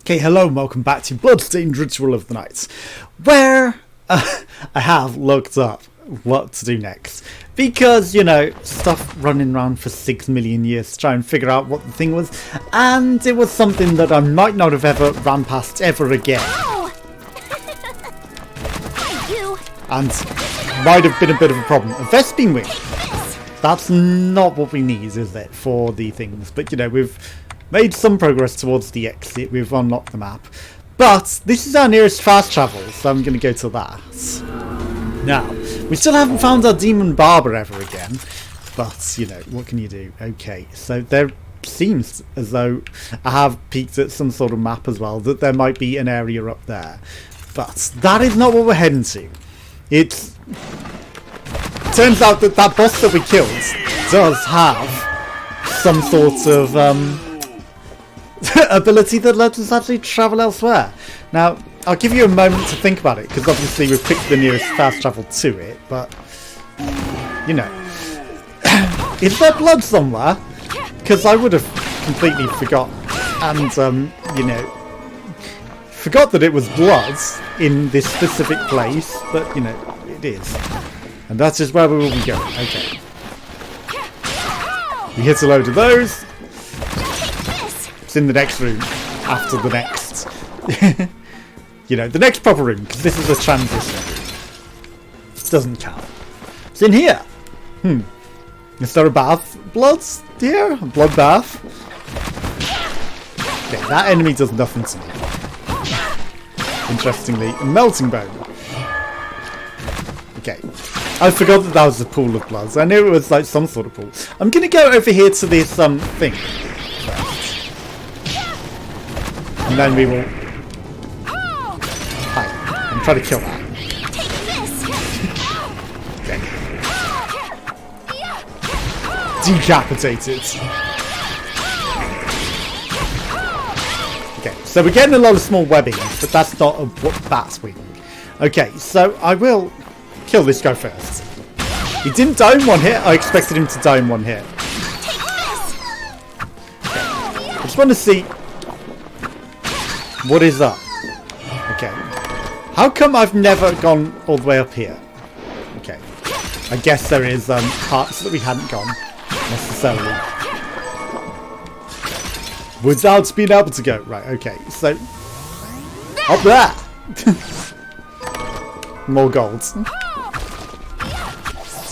Okay, hello and welcome back to Bloodstained Ritual of the Night, where I have looked up what to do next. Because, you know, stuff running around for 6 million years to try and figure out what the thing was, and it was something that I might not have ever ran past ever again. And might have been a bit of a problem. A Vespine wing. That's not what we need, is it, for the things. But, you know, we've made some progress towards the exit. We've unlocked the map. But this is our nearest fast travel, so I'm going to go to that. Now, we still haven't found our demon barber ever again. But, you know, what can you do? Okay, so there seems as though I have peeked at some sort of map as well, that there might be an area up there. But that is not what we're heading to. It turns out that that boss that we killed does have some sort of ability that lets us actually travel elsewhere. Now, I'll give you a moment to think about it, because obviously we've picked the nearest fast travel to it, but, you know, is there blood somewhere? Because I would have completely forgot, and, you know, forgot that it was blood in this specific place, but, you know, it is. And that's just where we will be going. Okay. We hit a load of those. It's in the next room. After the next. You know, the next proper room, because this is a transition room. This doesn't count. It's in here. Is there a bath? Bloods here? A blood bath? Okay, that enemy does nothing to me. Interestingly, a melting bone. Okay. I forgot that that was a pool of bloods. I knew it was like some sort of pool. I'm going to go over here to this thing. And then we will... Hi. I'm trying to kill that. Okay. Decapitated. Okay, so we're getting a lot of small webbing, but that's not a bat's wing. Okay, so I will kill this guy first. He didn't die in one hit. I expected him to die in one hit. Okay. I just want to see what is up. Okay. How come I've never gone all the way up here? Okay. I guess there is parts that we hadn't gone necessarily. Without being able to go. Right, okay. So, up there. More gold.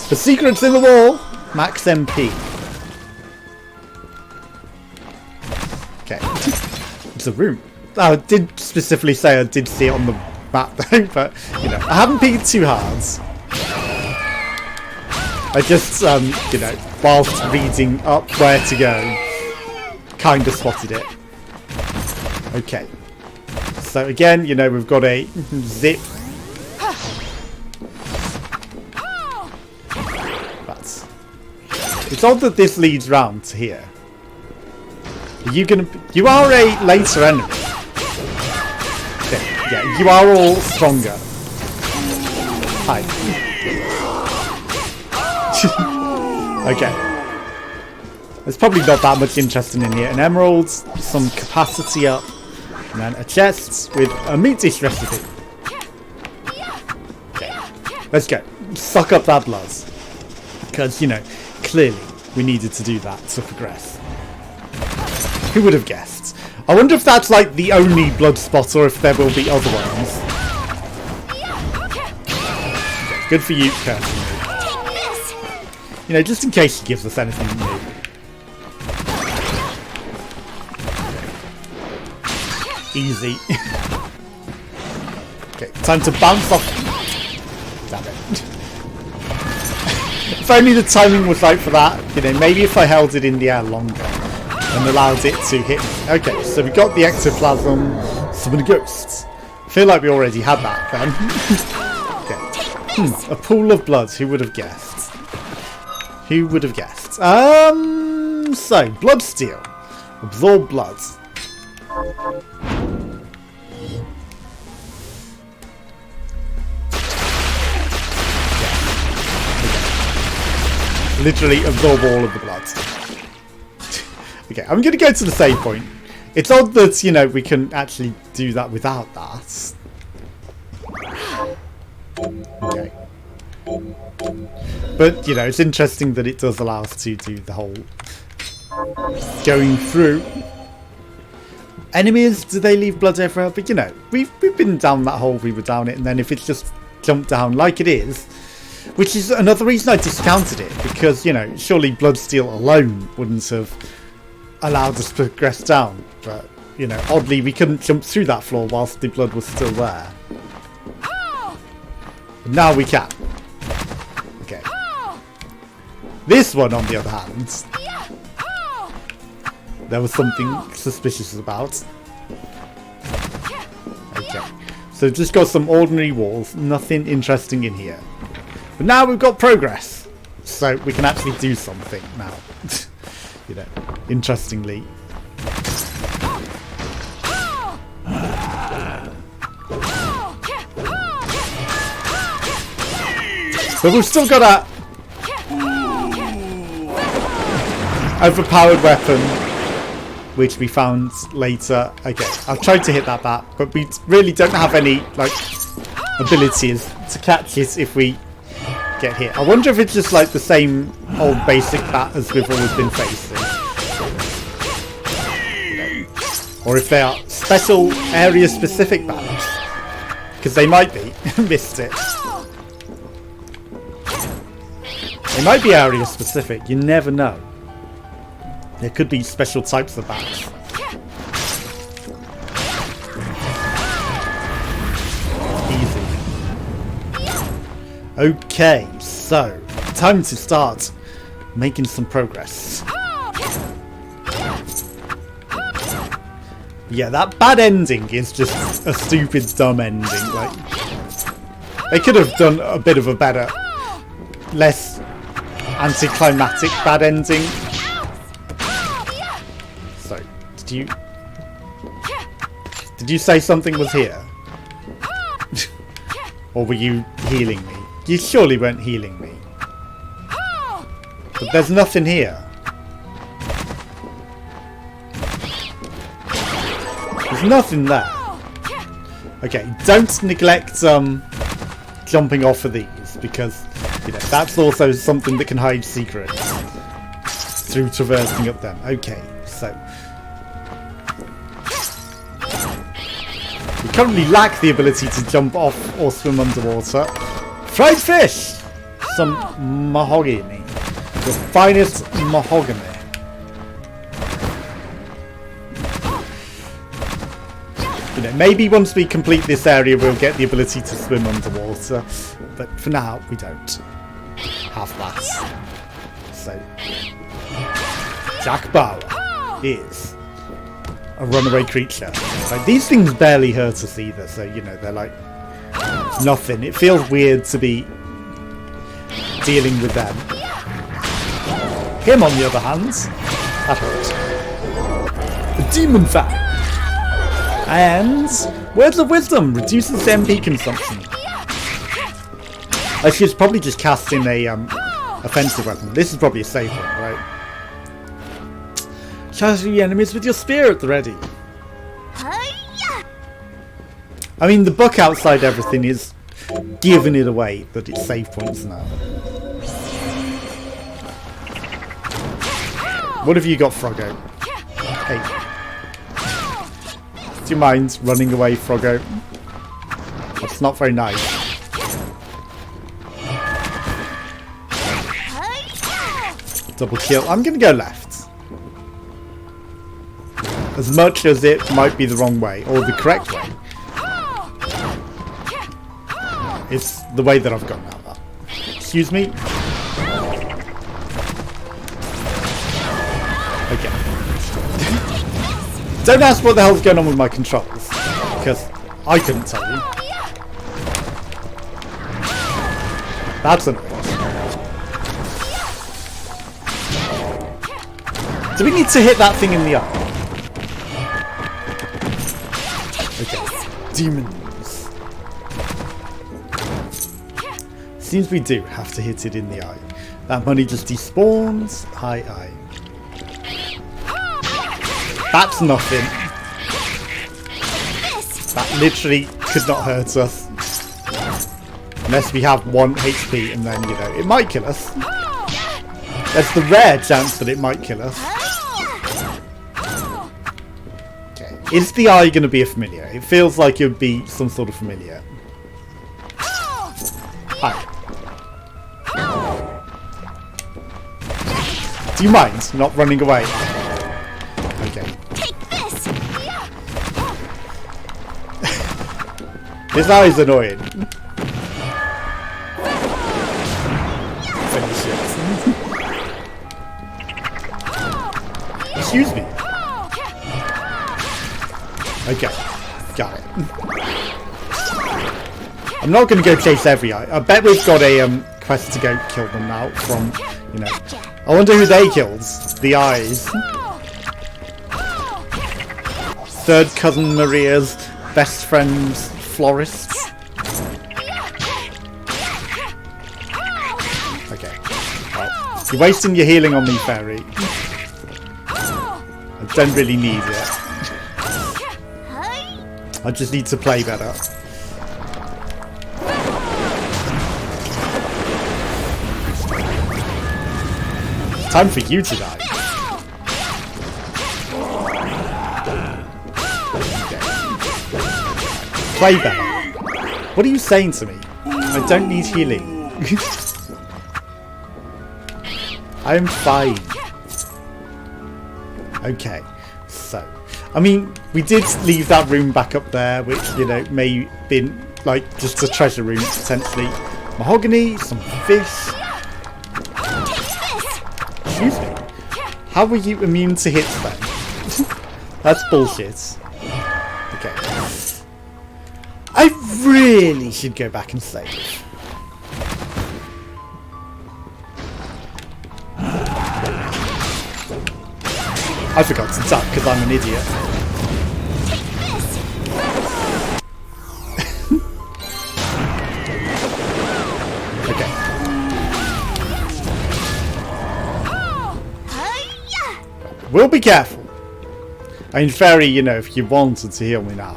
The secret's in the wall. Max MP. Okay. It's a room. I did specifically say I did see it on the map though, but, you know, I haven't peeked too hard. I just, you know, whilst reading up where to go, kind of spotted it. Okay. So again, you know, we've got a zip. But it's odd that this leads round to here. Are you gonna? You are a later enemy. Okay, yeah, you are all stronger. Hi. Okay. There's probably not that much interesting in here. An emerald, some capacity up, and then a chest with a meat dish recipe. Okay, let's go. Suck up that blood. Because, you know, clearly we needed to do that to progress. Who would have guessed? I wonder if that's like the only blood spot or if there will be other ones. Okay, good for you, Kirsty. You know, just in case he gives us anything new. Easy. Okay, time to bounce off. Damn it. If only the timing was right for that. You know, maybe if I held it in the air longer and allowed it to hit me. Okay, so we got the ectoplasm, summon ghosts. I feel like we already had that then. Okay. A pool of blood. Who would have guessed? Who would have guessed? So, bloodsteel. Absorb blood. Literally absorb all of the blood. Okay, I'm going to go to the save point. It's odd that, you know, we can actually do that without that. Okay. But, you know, it's interesting that it does allow us to do the whole going through. Enemies, do they leave blood everywhere? But, you know, we've been down that hole, we were down it, and then if it's just jumped down like it is, which is another reason I discounted it, because, you know, surely Bloodsteel alone wouldn't have allowed us to progress down. But, you know, oddly, we couldn't jump through that floor whilst the blood was still there. But now we can. Okay. This one, on the other hand, there was something suspicious about. Okay. So just got some ordinary walls, nothing interesting in here. But now we've got progress, so we can actually do something now. You know, interestingly. But we've still got a overpowered weapon, which we found later. Okay, I've tried to hit that bat, but we really don't have any like abilities to catch it if we get hit. I wonder if it's just like the same old basic bat as we've always been facing, or if they are special area specific bats, because they might be. Missed it. They might be area specific, you never know. There could be special types of bats. Easy. Okay, so time to start making some progress. Yeah, that bad ending is just a stupid, dumb ending. Like, they could have done a bit of a better, less anticlimactic bad ending. So, did you say something was here? Or were you healing me? You surely weren't healing me. But there's nothing here. There's nothing there. Okay, don't neglect jumping off of these, because you know, that's also something that can hide secrets through traversing up them. Okay, so we currently lack the ability to jump off or swim underwater. Fried fish! Some mahogany. The finest mahogany. You know, maybe once we complete this area we'll get the ability to swim underwater, but for now we don't have that. So Jack Bauer is a runaway creature. Like, these things barely hurt us either, so you know, they're like nothing. It feels weird to be dealing with them. Him on the other hand, that hurt. A demon fan. And Words of Wisdom reduces MP consumption. I should probably just cast in a offensive weapon. This is probably a safe one, right? Charge the enemies with your spear at the ready. I mean, the book outside everything is giving it away that it's save points now. What have you got, Froggo? Hey. Do you mind running away, Froggo? That's not very nice. Double kill. I'm going to go left. As much as it might be the wrong way, or the correct way. It's the way that I've gone now. Excuse me? Okay. Don't ask what the hell's going on with my controls, because I couldn't tell you. That's annoying. Do we need to hit that thing in the eye? Okay. Demons. Seems we do have to hit it in the eye. That money just despawns. Hi, eye. That's nothing. That literally could not hurt us. Unless we have 1 HP and then, you know, it might kill us. There's the rare chance that it might kill us. Okay. Is the eye going to be a familiar? It feels like it would be some sort of familiar. Hi. Do you mind not running away? Okay. This eye is annoying. Finish it. Excuse me. Okay. Got it. I'm not going to go chase every eye. I bet we've got a quest to go kill them now from, you know. I wonder who they killed. The eyes. Third cousin Maria's best friend's florists. Okay. Well, you're wasting your healing on me, fairy. I don't really need it. I just need to play better. Time for you to die. Okay. Play better. What are you saying to me? I don't need healing. I'm fine. Okay, so I mean, we did leave that room back up there, which, you know, may have been like just a treasure room potentially. Mahogany, some fish. Excuse me. How were you immune to hits then? That's bullshit. Okay. I really should go back and save. I forgot to duck because I'm an idiot. Okay. We'll be careful. I mean, fairy, you know, if you wanted to heal me now.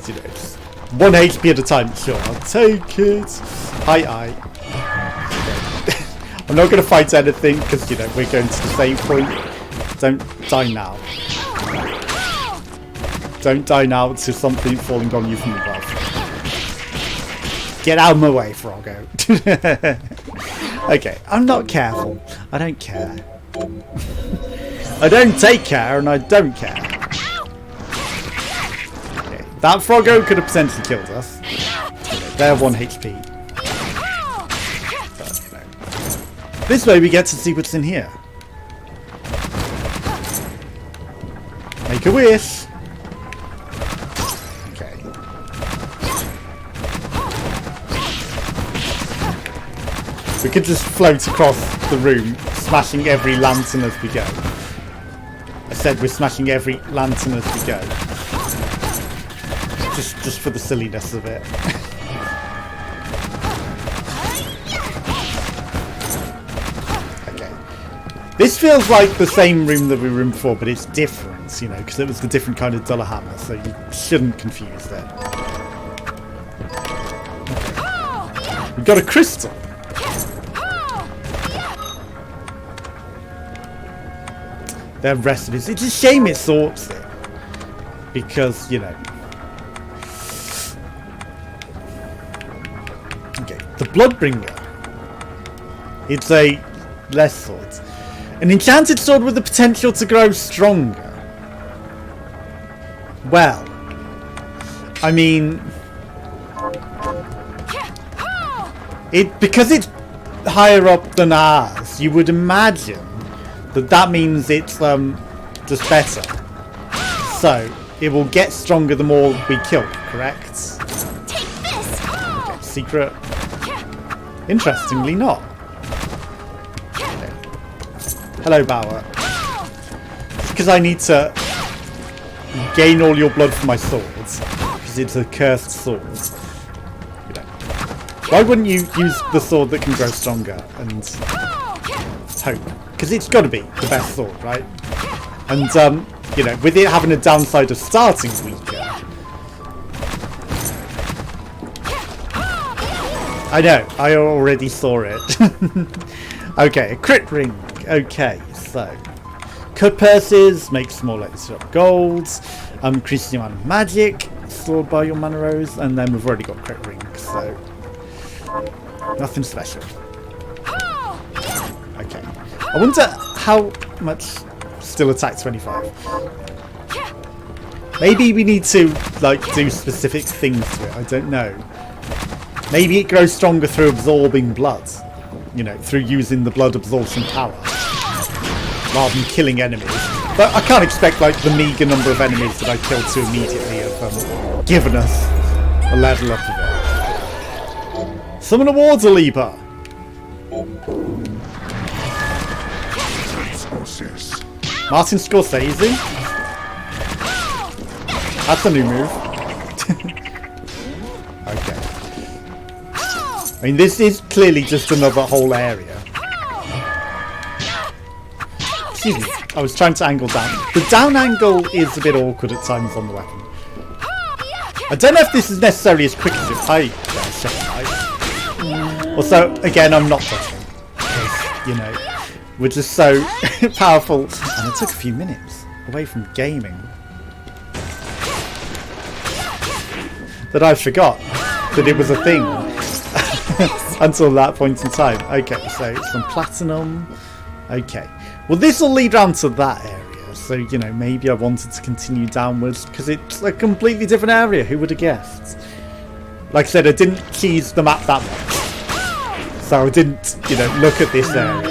You know, just 1 HP at a time, sure, I'll take it. Hi. Okay. I'm not going to fight anything because, you know, we're going to the save point. Don't die now. Don't die now to something falling on you from above. Get out of my way, Froggo. Okay, I'm not careful. I don't care. I don't take care and I don't care. Okay, that Froggo could have potentially killed us. Okay, they're 1 HP. But, you know. This way we get to see what's in here. Make a wish. Okay. We could just float across the room, smashing every lantern as we go. I said we're smashing every lantern as we go. Just for the silliness of it. Okay. This feels like the same room that we were in before, but it's different, you know, because it was the different kind of Duller Hammer, so you shouldn't confuse them. Okay. We've got a crystal. They're rested. It's a shame it sorts it. Because, you know. Okay, the Bloodbringer. It's a less sword. An enchanted sword with the potential to grow stronger. Well, I mean, because it's higher up than ours, you would imagine that means it's just better. So it will get stronger the more we kill, correct? Okay, secret. Interestingly not. Okay. Hello, Bower. Because I need to gain all your blood from my swords, because it's a cursed sword. You know. Why wouldn't you use the sword that can grow stronger and hope? because it's got to be the best sword, right? And, you know, with it having a downside of starting weaker. I know, I already saw it. Okay, a crit ring. Okay, so cut purses, make smaller extra golds, increase the amount of magic stored by your mana rose, and then we've already got crit ring, so nothing special. Okay, I wonder how much still attack 25. Maybe we need to like do specific things to it. I don't know. Maybe it grows stronger through absorbing blood. You know, through using the blood absorption power rather than killing enemies. But I can't expect like the meager number of enemies that I killed to immediately have given us a level up of it. Summon a water leaper. Martin Scorsese. That's a new move. Okay. I mean, this is clearly just another whole area. Excuse me, I was trying to angle down. The down angle is a bit awkward at times on the weapon. I don't know if this is necessarily as quick as it. Also, again, I'm not touching. Because, you know, we're just so powerful. And it took a few minutes away from gaming that I forgot that it was a thing. Until that point in time. Okay, so some platinum. Okay. Well, this will lead round to that area. So, you know, maybe I wanted to continue downwards because it's a completely different area. Who would have guessed? Like I said, I didn't tease the map that much. So I didn't, you know, look at this area.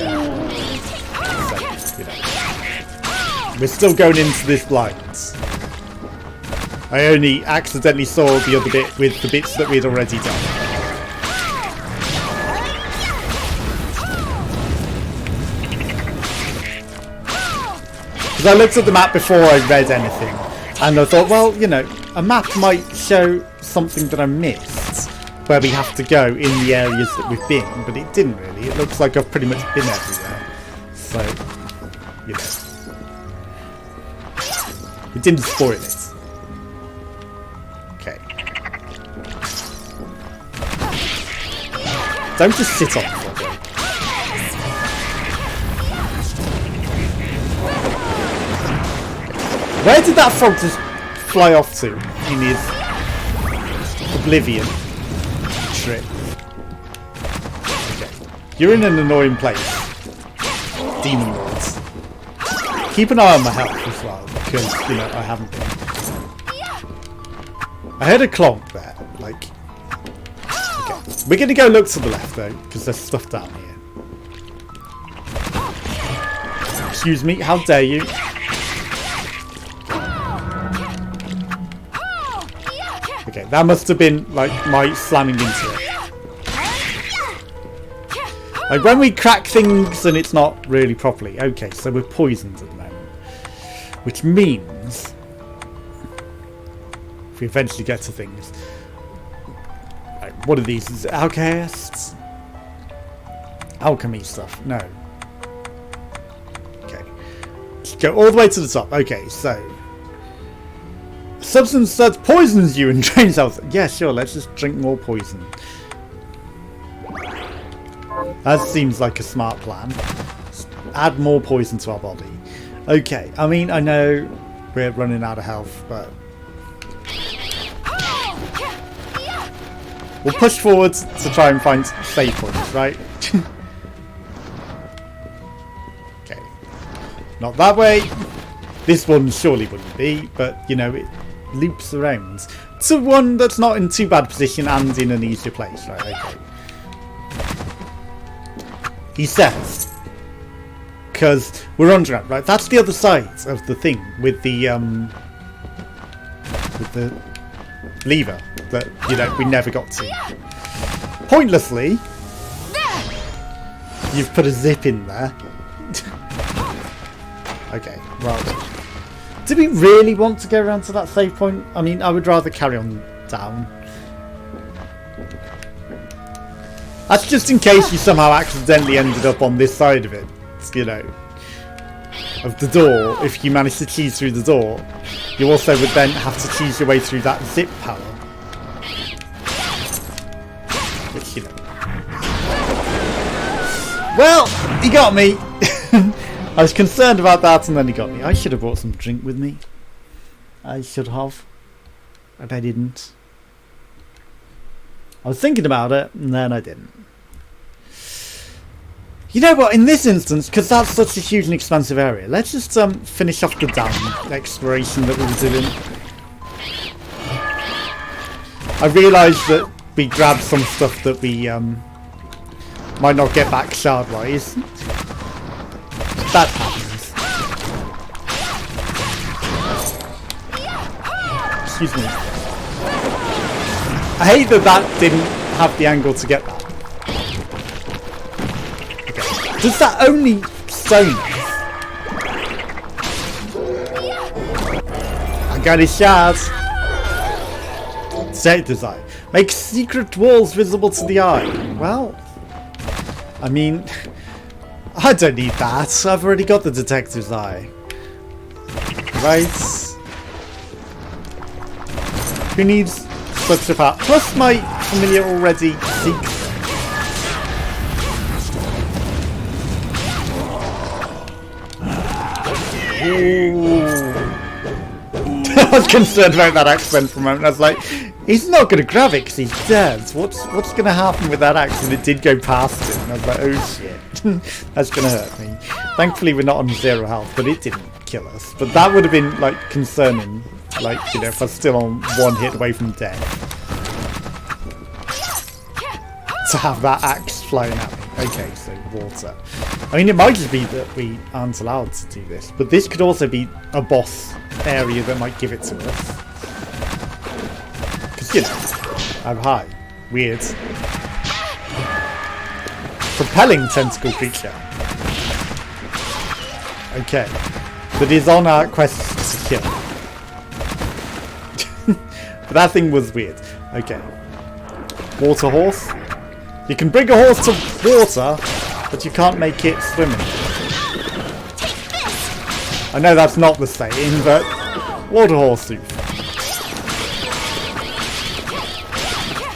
So, you know, we're still going into this blind. I only accidentally saw the other bit with the bits that we'd already done. I looked at the map before I read anything, and I thought, well, you know, a map might show something that I missed, where we have to go in the areas that we've been, but it didn't really. It looks like I've pretty much been everywhere. So, you know. It didn't spoil it. Okay. Don't just sit on it. Where did that frog just fly off to in his oblivion trip? Okay. You're in an annoying place. Demon Lords. Keep an eye on my health as well, because, you know, I haven't been. I heard a clonk there, like... Okay. We're going to go look to the left, though, because there's stuff down here. Excuse me, how dare you? Okay, that must have been, like, my slamming into it. Like, when we crack things and it's not really properly. Okay, so we're poisoned at the moment. Which means... if we eventually get to things... Like, what are these? Is it alchemists? Alchemy stuff. No. Okay. Let's go all the way to the top. Okay, so... substance that poisons you and drains health. Yeah, sure, let's just drink more poison. That seems like a smart plan. Just add more poison to our body. Okay, I mean, I know we're running out of health, but... we'll push forward to try and find save points, right? Okay. Not that way. This one surely wouldn't be, but, you know, it loops around to one that's not in too bad position and in an easier place, right? Okay. He says, because we're underground, right? That's the other side of the thing with the lever that, you know, we never got to. Pointlessly, you've put a zip in there. Okay, well. Do we really want to go around to that save point? I mean, I would rather carry on down. That's just in case you somehow accidentally ended up on this side of it. You know, of the door, if you manage to cheese through the door, you also would then have to cheese your way through that zip power. Which, you know. Well, he got me! I was concerned about that and then he got me. I should have brought some drink with me. I should have. But I didn't. I was thinking about it and then I didn't. You know what, in this instance, because that's such a huge and expansive area, let's just finish off the dam exploration that we were doing. I realised that we grabbed some stuff that we might not get back shard-wise. That happens. Excuse me. I hate that that didn't have the angle to get that. Does that only stone? I got his shard. Set design. Make secret walls visible to the eye. Well, I mean, I don't need that. I've already got the detective's eye. Right. Who needs such a power? Plus my familiar already seeks. I was concerned about that axe then for a moment. I was like, he's not going to grab it because he's dead. What's going to happen with that axe? And it did go past him. And I was like, oh shit. That's going to hurt me. Thankfully we're not on 0 health, but it didn't kill us. But that would have been like concerning. Like, you know, if I was still on 1 hit away from death. To have that axe flying at me. Okay, so water. I mean, it might just be that we aren't allowed to do this, but this could also be a boss area that might give it to us. Because, you know, I'm high. Weird. Propelling tentacle creature. Okay. That is on our quest to kill. But that thing was weird. Okay. Water horse. You can bring a horse to water, but you can't make it swimming. I know that's not the saying, but water horse soup.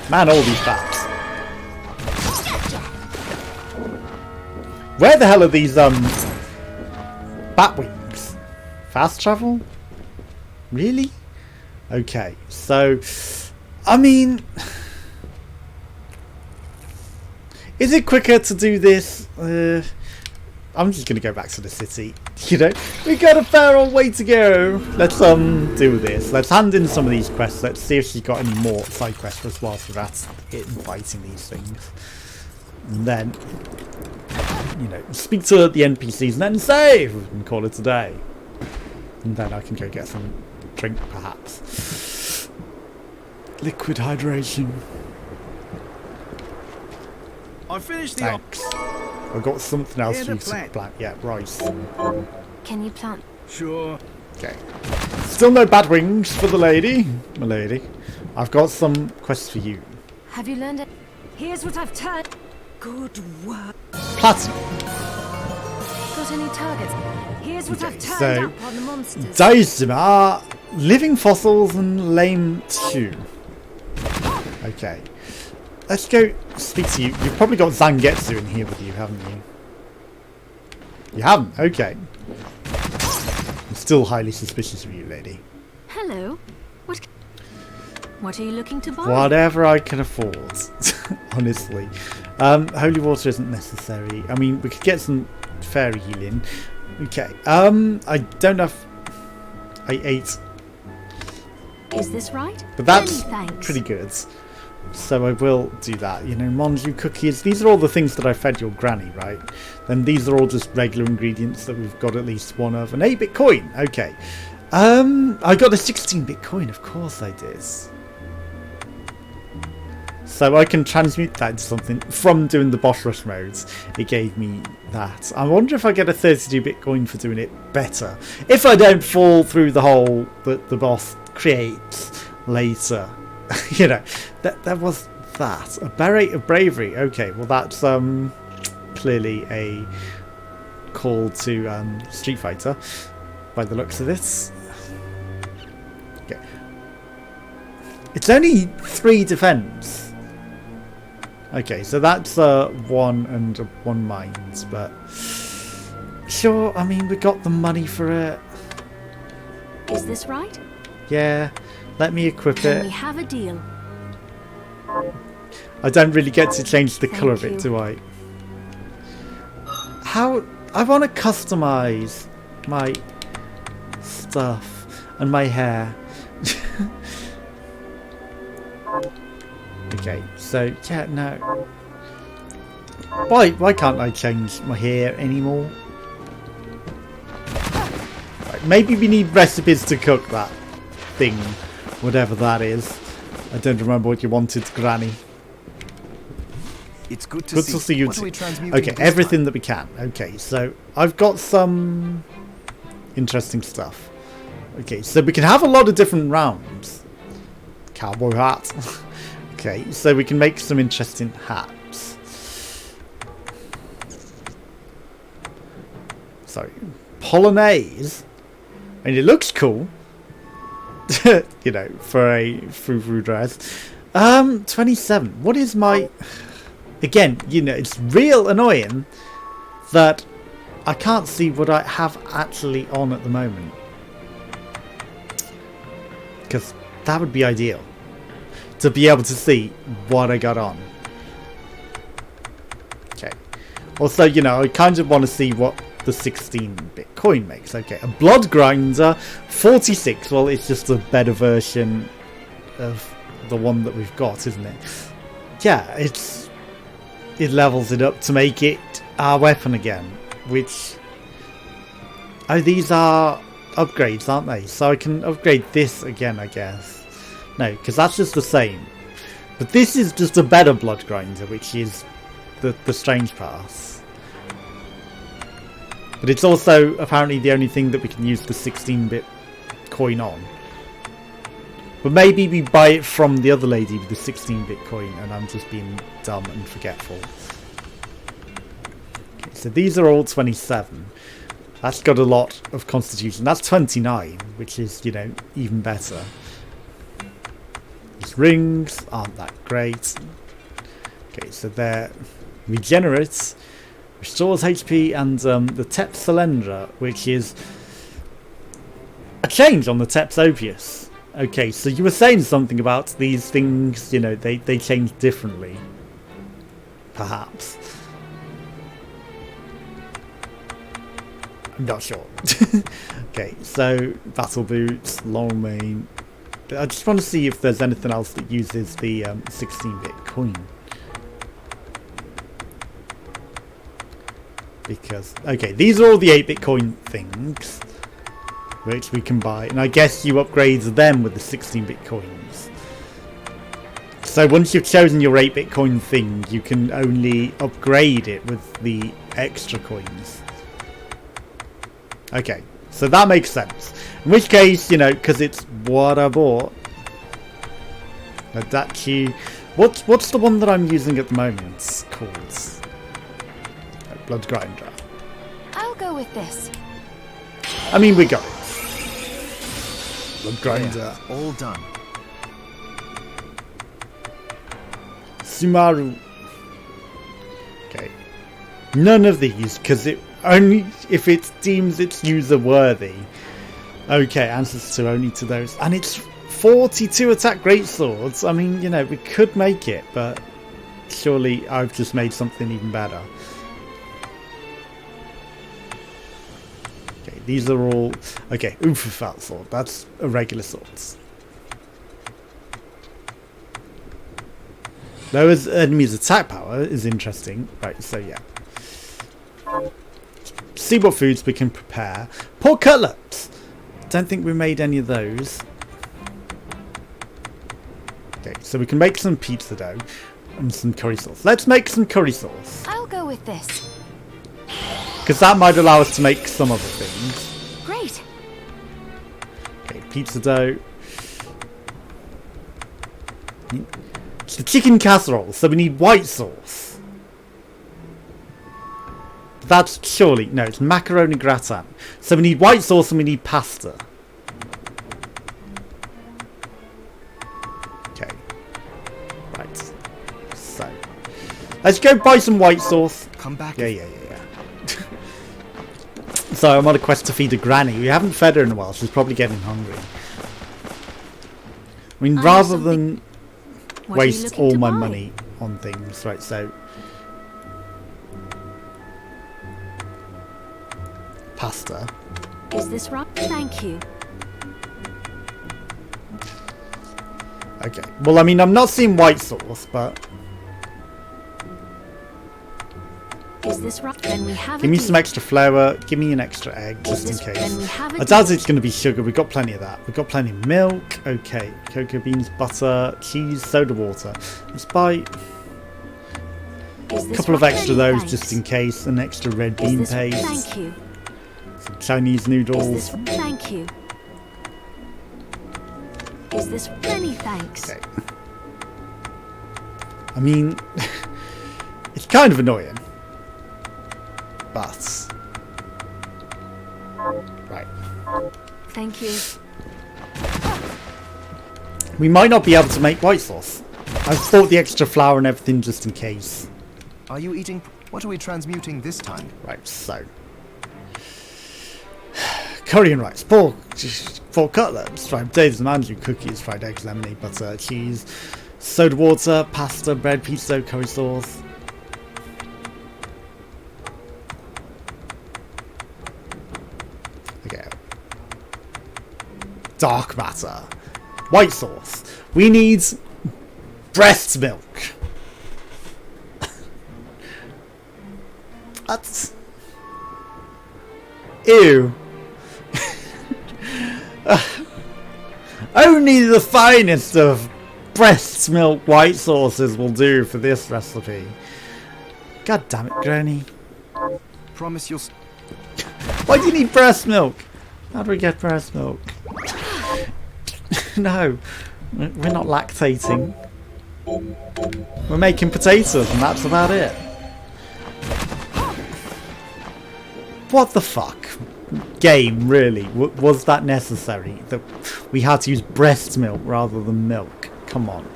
Man, all these bats. Where the hell are these bat wings? Fast travel? Really? Okay, so I mean, is it quicker to do this? I'm just gonna go back to the city. You know, we got a fair old way to go. Let's do this. Let's hand in some of these quests. Let's see if she's got any more side quests for us whilst we're at it and fighting these things. And then, you know, speak to the NPCs and then save and call it a day. And then I can go get some drink, perhaps. Liquid hydration. I finished the Thanks. I've got something else for you to plant. Yeah, rice. Can you plant? Sure. Okay. Still no bad wings for the lady. My lady. I've got some quests for you. Have you learned it? Here's what I've turned. Good work. Platinum. Got any targets? Here's what I've turned So, up on the monsters. Daizima, living fossils and lame 2. Okay. Let's go speak to you. You've probably got Zangetsu in here with you, haven't you? You haven't? Okay. I'm still highly suspicious of you, lady. Hello. What are you looking to buy? Whatever I can afford. Honestly. Holy water isn't necessary. I mean, we could get some fairy healing. Okay. I don't know if I ate. Is this right? But that's thanks. pretty good. So I will do that. You know, Monju cookies. These are all the things that I fed your granny, right? Then these are all just regular ingredients that we've got at least one of. An 8-bit coin. Okay. I got a 16-bit coin. Of course I did. So I can transmute that into something from doing the boss rush modes. It gave me that. I wonder if I get a 32-bit coin for doing it better. If I don't fall through the hole that the boss creates later. You know, that was that. A beret of bravery. Okay, well that's clearly a call to Street Fighter, by the looks of this. Okay. It's only 3 defense. Okay, so that's 1 and 1 mines, but sure, I mean, we got the money for it. Is this right? Yeah, let me equip Then we it. have a deal. I don't really get to change the colour of Thank it, you. do I? How... I want to customise my stuff and my hair. Okay, so, yeah, no. Why can't I change my hair anymore? Right, maybe we need recipes to cook that thing, whatever that is. I don't remember what you wanted, Granny. It's good to Good see. to see you What are too. we transmuting Okay, this everything time? that we can. Okay, so I've got some interesting stuff. Okay, so we can have a lot of different rounds. Cowboy hat. Okay, so we can make some interesting hats. Sorry, Polonaise. And it looks cool. You know, for a frou-frou dress. 27. What is my... Again, you know, it's real annoying that I can't see what I have actually on at the moment. Because that would be ideal. To be able to see what I got on. Okay. Also, you know, I kind of want to see what the 16-bit coin makes. Okay, a blood grinder, 46. Well, it's just a better version of the one that we've got, isn't it? Yeah, it levels it up to make it our weapon again, which... Oh, these are upgrades, aren't they? So I can upgrade this again, I guess. No, because that's just the same. But this is just a better blood grinder, which is the strange pass. But it's also apparently the only thing that we can use the 16-bit coin on. But maybe we buy it from the other lady with the 16-bit coin and I'm just being dumb and forgetful. Okay, so these are all 27. That's got a lot of constitution. That's 29, which is, you know, even better. These rings aren't that great. Okay, so they're regenerates, restores HP, and the Tep Cylindra, which is a change on the Tep's Opius. Okay, so you were saying something about these things, you know, they change differently. Perhaps. I'm not sure. Okay, so battle boots, long mane. I just want to see if there's anything else that uses the 16-bit coin. Because, okay, these are all the 8-bit coin things, which we can buy. And I guess you upgrade them with the 16-bit coins. So once you've chosen your 8-bit coin thing, you can only upgrade it with the extra coins. Okay, so that makes sense. In which case, you know, because it's what I bought. Adachi. What's the one that I'm using at the moment called? Blood grinder. I'll go with this. I mean, we got it. Blood grinder. There, all done. Sumaru. Okay. None of these, because it only if it deems it's user worthy. Okay, answers to only to those. And it's 42 attack greatswords. I mean, you know, we could make it, but surely I've just made something even better. Okay, these are all... Okay, Ufafat sword. That's a regular sword. Lowers enemies' attack power is interesting. Right, so yeah. See what foods we can prepare. Pork cutlets! Don't think we made any of those. Okay, so we can make some pizza dough and some curry sauce. Let's make some curry sauce. I'll go with this. Because that might allow us to make some other things. Great. Okay, pizza dough. It's the chicken casserole, so we need white sauce. That's surely... No, it's macaroni gratin. So we need white sauce and we need pasta. Okay. Right. So. Let's go buy some white sauce. Come back. Yeah. So I'm on a quest to feed a granny. We haven't fed her in a while. She's probably getting hungry. I mean, rather than waste all my money on things. Right, so... Pasta. Is this right? Thank you. Okay. Well, I mean, I'm not seeing white sauce, but... Is this right? Then we have Give me some extra flour. Give me an extra egg, just in case. I doubt it's going to be sugar. We've got plenty of that. We've got plenty of milk. Okay. Cocoa beans, butter, cheese, soda water. Let's buy a couple of extra of those, just in case. An extra red bean paste. Thank you. Some Chinese noodles. Thank you. Is this many thanks? Okay. I mean, it's kind of annoying. But... Right. Thank you. We might not be able to make white sauce. I've thought the extra flour and everything just in case. Are you eating? What are we transmuting this time? Right, so... Curry and rice, pork cutlets, fried potatoes and onion, cookies, fried eggs, lemonade, butter, cheese, soda water, pasta, bread, pizza, curry sauce. Okay. Dark matter. White sauce. We need breast milk. That's... Ew. Only the finest of breast milk white sauces will do for this recipe. God damn it, Granny. Promise you'll. Why do you need breast milk? How do we get breast milk? No, we're not lactating. We're making potatoes and that's about it. What the fuck? Game, really? Was that necessary? That we had to use breast milk rather than milk? Come on.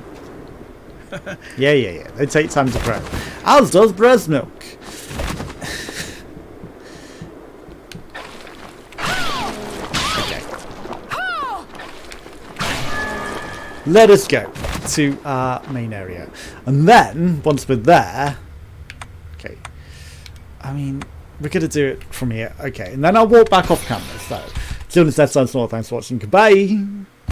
Yeah. They take time to grow. As does breast milk. Okay. Let us go to our main area. And then, once we're there... Okay. I mean... We're going to do it from here. Okay, and then I'll walk back off camera. So, till next time, thanks for watching. Goodbye.